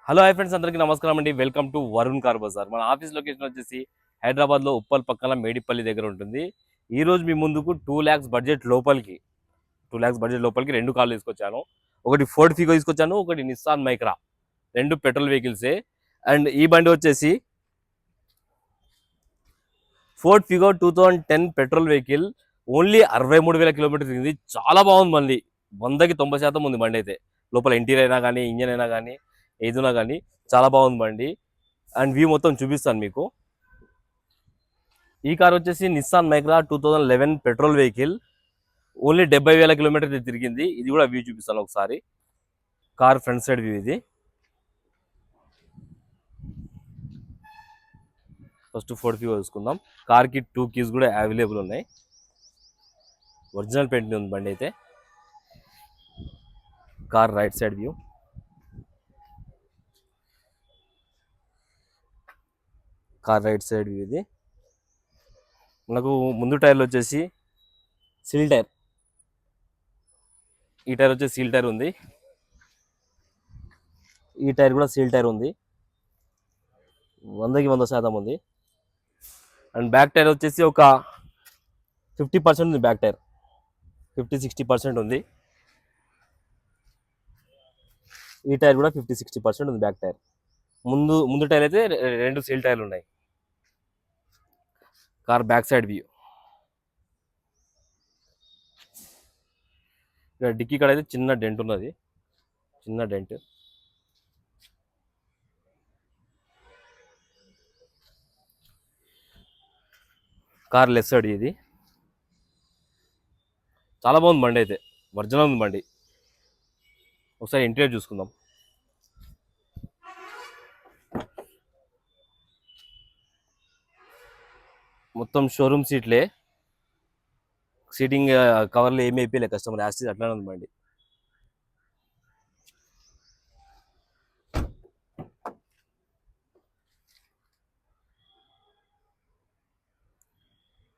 Hello hi friends, అందరికీ నమస్కారం అండి. Welcome to Varun car Bazaar. మన ఆఫీస్ లొకేషన్ వచ్చేసి హైదరాబాద్లో ఉప్పల్ పక్కన మేడిపల్లి దగ్గర ఉంటుంది. ఈ రోజు మీ ముందుకు 2 lakhs బడ్జెట్ లోపలికి 2 lakhs బడ్జెట్ లోపలికి రెండు కార్లు తీసుకొచ్చాను. ఒకటి ఫోర్డ్ ఫిగో తీసుకొచ్చాను, ఒకటి నిస్సాన్ మైక్రా. రెండు పెట్రోల్ వెహికల్సే. అండ్ ఈ బండి వచ్చేసి Ford Figo 2010 petrol vehicle. Only 63,000 kilometres తిరిగింది. చాలా బాగుంది బండి. 100కి 90% ఉంది బండి అయితే. లోపల ఇంటీరియర్ అయినా కానీ, ఇంజన్ అయినా కానీ, ఏదున్నా కానీ చాలా బాగుంది బండి. అండ్ వ్యూ మొత్తం చూపిస్తాను మీకు. ఈ కార్ వచ్చేసి Nissan Micra 2011 petrol vehicle. Only 70,000 kilometer తిరిగింది. ఇది కూడా వ్యూ చూపిస్తాను ఒకసారి. కార్ ఫ్రంట్ సైడ్ వ్యూ ఇది. ఫస్ట్ ఫోర్డ్ ఫిగో చూసుకుందాం. కార్కి 2 keys కూడా అవైలబుల్ ఉన్నాయి. ఒరిజినల్ పెయింట్ ఉంది బండి అయితే. Car right side view. Car right side view ఇది. మనకు ముందు టైర్లు వచ్చేసి సీల్ టైర్. ఈ టైర్ వచ్చేసి సీల్ టైర్ ఉంది. ఈ టైర్ కూడా సీల్ టైర్ ఉంది. 100కి 100% ఉంది. అండ్ బ్యాక్ టైర్ వచ్చేసి ఒక 50% ఉంది. బ్యాక్ టైర్ 50-60% ఉంది. ఈ టైర్ కూడా 50-60% ఉంది బ్యాక్ టైర్. ముందు టైర్ అయితే రెండు సీల్ టైర్లు ఉన్నాయి. Car back side view. ఇక్కడ డిక్కీ కాడ అయితే చిన్న డెంట్ ఉన్నది. చిన్న డెంట్. కార్ లెఫ్ట్ సైడ్ ఇది. చాలా బాగుంది బండి అయితే. ఒరిజినల్ ఉంది బండి. ఒకసారి ఇంటీరియర్ చూసుకుందాం. మొత్తం షోరూమ్ సీట్లే. సీటింగ్ కవర్లు ఏమి అయిపోయలే. కస్టమర్ యాస్టీస్ అట్లానే ఉంది బండి.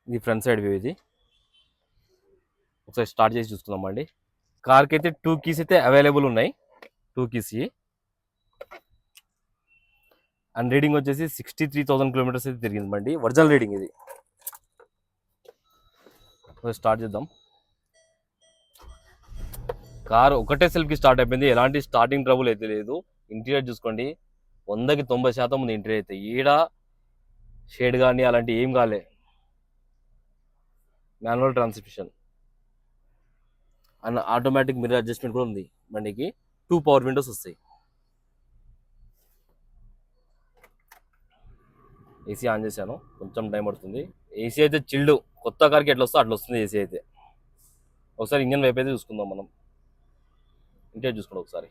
ఇది ఫ్రంట్ సైడ్ వ్యూ ఇది. ఒకసారి స్టార్ట్ చేసి చూసుకుందాం బండి. కార్కి అయితే 2 keys అయితే అవైలబుల్ ఉన్నాయి. 2 keys. అండ్ రీడింగ్ వచ్చేసి 63,000 కిలోమీటర్స్ అయితే తిరిగింది బండి. ఒరిజినల్ రీడింగ్ ఇది. స్టార్ట్ చేద్దాం. కార్ ఒకటే సెల్ఫ్కి స్టార్ట్ అయిపోయింది. ఎలాంటి స్టార్టింగ్ ట్రబుల్ అయితే లేదు. ఇంటీరియర్ చూసుకోండి, 100కి 90% ఉంది ఇంటీరియర్ అయితే. ఈడ షేడ్ కానీ అలాంటి ఏం కాలే. Manual transmission and automatic mirror adjustment కూడా ఉంది బండికి. 2 పవర్ విండోస్ వస్తాయి. ఏసీ ఆన్ చేశాను, కొంచెం టైం పడుతుంది. ఏసీ అయితే చిల్డ్. కొత్త కార్కి ఎట్లా వస్తుందో అట్లా వస్తుంది ఏసీ అయితే. ఒకసారి ఇంజన్ వైపు అయితే చూసుకుందాం మనం. ఇంటీరియర్ చూసుకోండి ఒకసారి.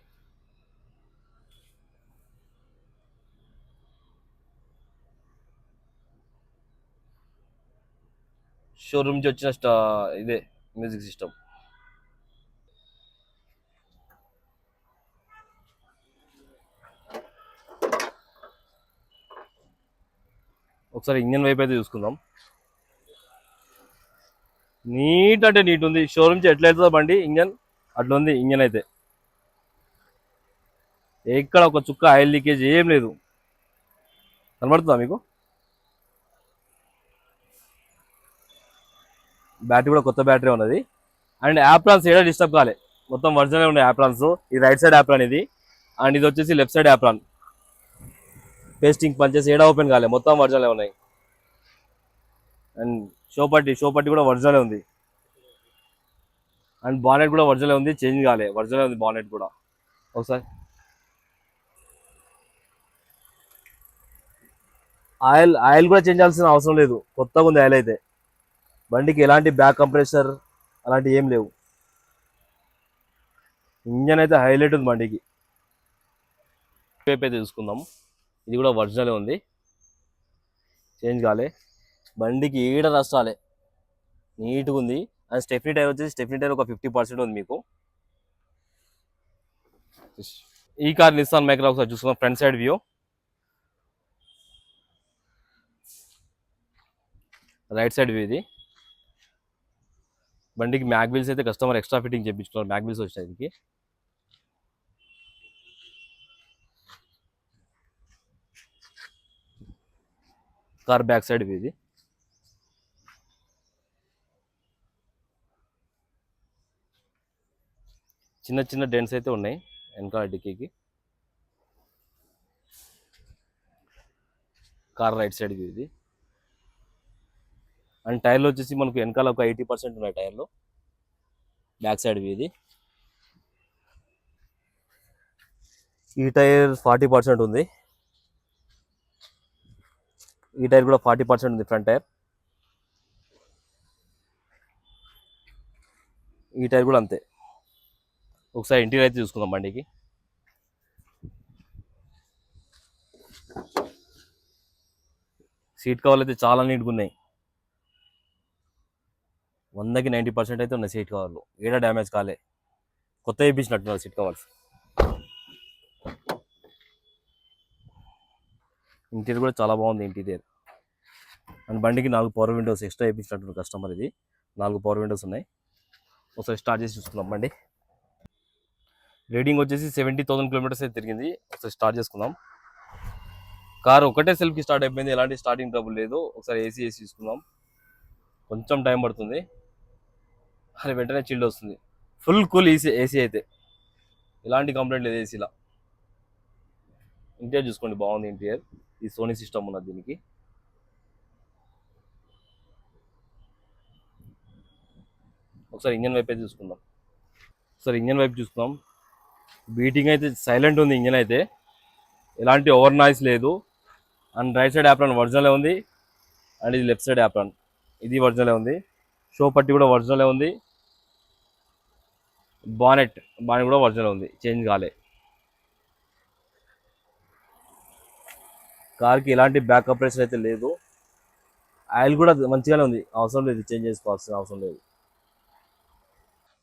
షోరూమ్ నుంచి వచ్చిన ఇదే మ్యూజిక్ సిస్టమ్. ఒకసారి ఇంజన్ వైపు అయితే చూసుకుందాం. నీట్ అంటే నీట్ ఉంది. షోరూమ్ నుంచి ఎట్లా వెళ్తుందో బండి ఇంజన్ అట్లా ఉంది. ఇంజన్ అయితే ఎక్కడ ఒక చుక్క ఆయిల్ లీకేజ్ ఏం లేదు. కనబడుతుందా మీకు? బ్యాటరీ కూడా కొత్త బ్యాటరీ ఉన్నది. అండ్ యాప్రాన్స్ ఏడా డిస్టర్బ్ కాలే. మొత్తం ఒరిజినల్ ఉన్నాయి యాప్రాన్స్. ఇది రైట్ సైడ్ యాప్రాన్ ఇది. అండ్ ఇది వచ్చేసి left side apron. Pasting punches ఏడా ఓపెన్ కాలే, మొత్తం ఒరిజినల్ ఉన్నాయి. అండ్ షోపట్టి కూడా ఒరిజినల్ ఉంది. అండ్ బానెట్ కూడా ఒరిజినల్ ఉంది, చేంజ్ కాలే. ఒరిజినల్ ఉంది బానెట్ కూడా. ఒకసారి ఆయిల్ కూడా చేంజ్ చేయాల్సిన అవసరం లేదు. కొత్తగా ఉంది ఆయిల్ అయితే. బండికి ఎలాంటి బ్యాక్ కంప్రెషర్ అలాంటి ఏం లేవు. ఇంజన్ అయితే హైలైట్ ఉంది బండికి. వైపు అయితే చూసుకుందాం. ఇది కూడా ఒరిజినల్ ఉంది, చేంజ్ కాలే. బండికి ఈడ రస్తాలే, నీట్గా ఉంది. అండ్ స్టెఫ్నీ టైర్ వచ్చేసి స్టెఫ్నీ టైర్ ఒక 50% ఉంది మీకు. ఈ కార్ నిస్సాన్ మైక్రా ఒకసారి చూసుకుందాం. Front side view. Right side view ఇది. బండికి మ్యాగ్ వీల్స్ అయితే కస్టమర్ ఎక్స్ట్రా ఫిట్టింగ్ చేయించుకున్నారు. మ్యాగ్ వీల్స్ వచ్చినాయి దీనికి. కార్ బ్యాక్ సైడ్ ఇది. చిన్న చిన్న డెంట్స్ అయితే ఉన్నాయి వెనకాల డిక్కీకి. కార్ రైట్ సైడ్ ఇది. అండ్ టైర్లు వచ్చేసి మనకు వెనకాల ఒక 80% ఉన్నాయి టైర్లు, బ్యాక్ సైడ్ ఇది. ఈ టైర్ 40% ఉంది. ఈ టైర్ కూడా 40% ఉంది ఫ్రంట్ టైర్. ఈ టైర్ కూడా అంతే. ఒకసారి ఇంటీరియర్ అయితే చూసుకుందాం బండికి. సీట్ కవర్లు అయితే చాలా నీట్గా ఉన్నాయి. 100కి 90% అయితే ఉన్నాయి సీట్ కవర్లు. ఏడా డ్యామేజ్ కాలే, కొత్త వేయించినట్టున్నారు సీట్ కవర్స్. ఇంటీరియర్ కూడా చాలా బాగుంది ఇంటీరియర్. అండ్ బండికి 4 పవర్ విండోస్ ఎక్స్ట్రా వేయించినట్టు కస్టమర్. ఇది 4 పవర్ విండోస్ ఉన్నాయి. ఒకసారి స్టార్ట్ చేసి చూసుకుందాం బండి. రీడింగ్ వచ్చేసి 70,000 కిలోమీటర్స్ అయితే తిరిగింది. ఒకసారి స్టార్ట్ చేసుకుందాం. కార్ ఒకటే సెల్ఫ్కి స్టార్ట్ అయిపోయింది, ఎలాంటి స్టార్టింగ్ ట్రబుల్ లేదు. ఒకసారి ఏసీ చూసుకుందాం. కొంచెం టైం పడుతుంది, అది వెంటనే చిల్డ్ వస్తుంది. ఫుల్ కూల్ ఏసీ అయితే, ఎలాంటి కంప్లైంట్ లేదు ఏసీలో. ఇంటీరియర్ చూసుకోండి, బాగుంది ఇంటీరియర్. ఈ సోనీ సిస్టమ్ ఉన్నది దీనికి. ఒకసారి ఇంజన్ వైపు అయితే చూసుకుందాం. ఒకసారి ఇంజన్ వైపు చూసుకుందాం. బీటింగ్ అయితే సైలెంట్ ఉంది ఇంజన్ అయితే, ఎలాంటి ఓవర్ నాయిస్ లేదు. అండ్ రైట్ సైడ్ యాప్రాన్ ఒరిజినలే ఉంది. అండ్ ఇది లెఫ్ట్ సైడ్ యాప్రాన్, ఇది ఒరిజినలే ఉంది. షో పట్టి కూడా ఒరిజినలే ఉంది. బానెట్ కూడా ఒరిజినల్ ఉంది, చేంజ్ కాలే. కార్కి ఎలాంటి బ్యాక్ ఆపరేషన్ అయితే లేదు. ఆయిల్ కూడా మంచిగానే ఉంది, అవసరం లేదు చేంజ్ చేసుకోవాల్సిన అవసరం లేదు.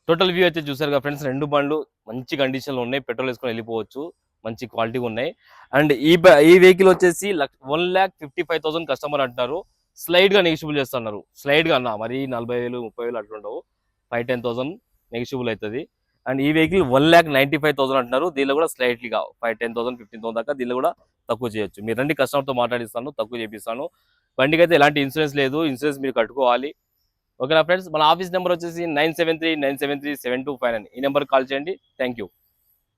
టోటల్ వ్యూ అయితే చూసారు కదా ఫ్రెండ్స్, రెండు బండ్లు మంచి కండిషన్లో ఉన్నాయి, పెట్రోల్ వేసుకొని వెళ్ళిపోవచ్చు, మంచి క్వాలిటీగా ఉన్నాయి. అండ్ ఈ వెహికల్ వచ్చేసి 1,55,000 కస్టమర్ అంటున్నారు. స్లైడ్గా నెగిషియబుల్ చేస్తున్నారు, స్లైడ్గా అన్న, మరి 40,000 30,000 అట్లుండవు. 5-10,000 నెగిషియబుల్ అవుతుంది. అండ్ ఈ వెహికల్ 1,95,000 అంటున్నారు. దీనిలో కూడా స్లైట్లీగా 5-10,000 15,000 దాకా దీనిలో కూడా తక్కువ చేయొచ్చు. మీరు రండి, కస్టమర్తో మాట్లాడిస్తాను, తక్కువ చేపిస్తాను. బండికి అయితే ఎలాంటి ఇన్సూరెన్స్ లేదు, ఇన్సూరెన్స్ మీరు కట్టుకోవాలి. ఓకేనా ఫ్రెండ్స్, మన ఆఫీస్ నెంబర్ వచ్చేసి 973-973-7259. ఈ నెంబర్కి కాల్ చేయండి. Thank you.